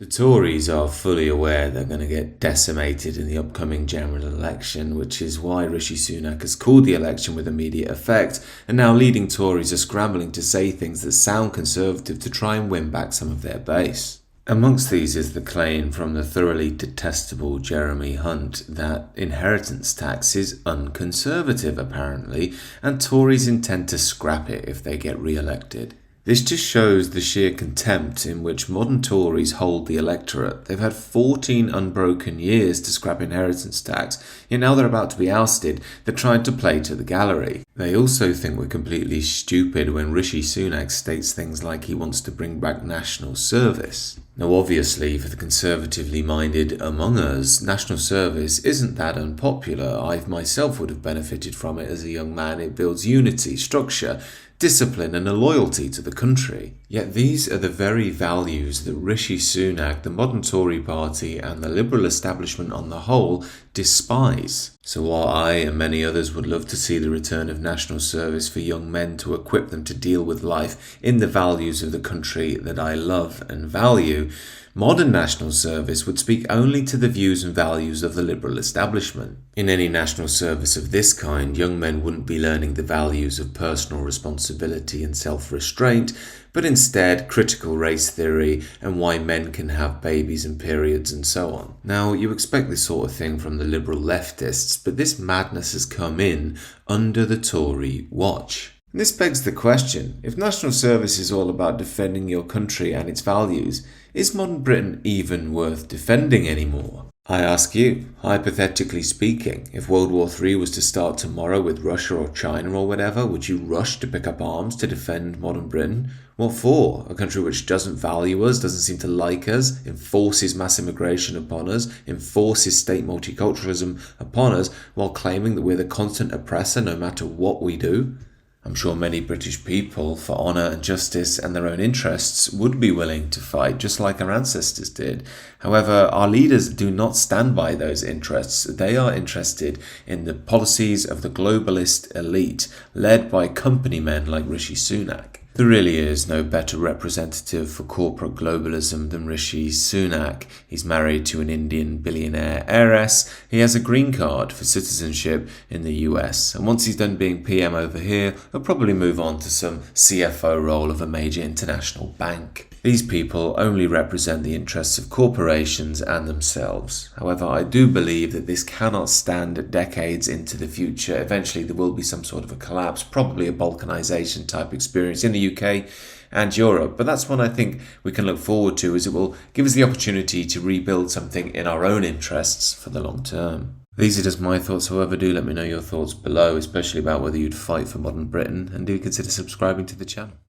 The Tories are fully aware they're going to get decimated in the upcoming general election, which is why Rishi Sunak has called the election with immediate effect, and now leading Tories are scrambling to say things that sound conservative to try and win back some of their base. Amongst these is the claim from the thoroughly detestable Jeremy Hunt that inheritance tax is unconservative apparently, and Tories intend to scrap it if they get re-elected. This just shows the sheer contempt in which modern Tories hold the electorate. They've had 14 unbroken years to scrap inheritance tax, yet now they're about to be ousted. They're trying to play to the gallery. They also think we're completely stupid when Rishi Sunak states things like he wants to bring back national service. Now obviously, for the conservatively minded among us, national service isn't that unpopular. I myself would have benefited from it as a young man. It builds unity, structure, discipline and a loyalty to the country. Yet these are the very values that Rishi Sunak, the modern Tory party and the liberal establishment on the whole despise. So while I and many others would love to see the return of national service for young men to equip them to deal with life in the values of the country that I love and value, modern national service would speak only to the views and values of the liberal establishment. In any national service of this kind, young men wouldn't be learning the values of personal responsibility and self-restraint, but instead critical race theory and why men can have babies and periods and so on. Now, you expect this sort of thing from the liberal leftists, but this madness has come in under the Tory watch. And this begs the question, if national service is all about defending your country and its values, is modern Britain even worth defending anymore? I ask you, hypothetically speaking, if World War III was to start tomorrow with Russia or China or whatever, would you rush to pick up arms to defend modern Britain? What for? A country which doesn't value us, doesn't seem to like us, enforces mass immigration upon us, enforces state multiculturalism upon us, while claiming that we're the constant oppressor no matter what we do? I'm sure many British people, for honour and justice and their own interests, would be willing to fight just like our ancestors did. However, our leaders do not stand by those interests. They are interested in the policies of the globalist elite, led by company men like Rishi Sunak. There really is no better representative for corporate globalism than Rishi Sunak. He's married to an Indian billionaire heiress. He has a green card for citizenship in the US. And once he's done being PM over here, he'll probably move on to some CFO role of a major international bank. These people only represent the interests of corporations and themselves. However, I do believe that this cannot stand decades into the future. Eventually there will be some sort of a collapse, probably a balkanization type experience in the UK and Europe. But that's one I think we can look forward to, as it will give us the opportunity to rebuild something in our own interests for the long term. These are just my thoughts, however. Do let me know your thoughts below, especially about whether you'd fight for modern Britain, and do consider subscribing to the channel.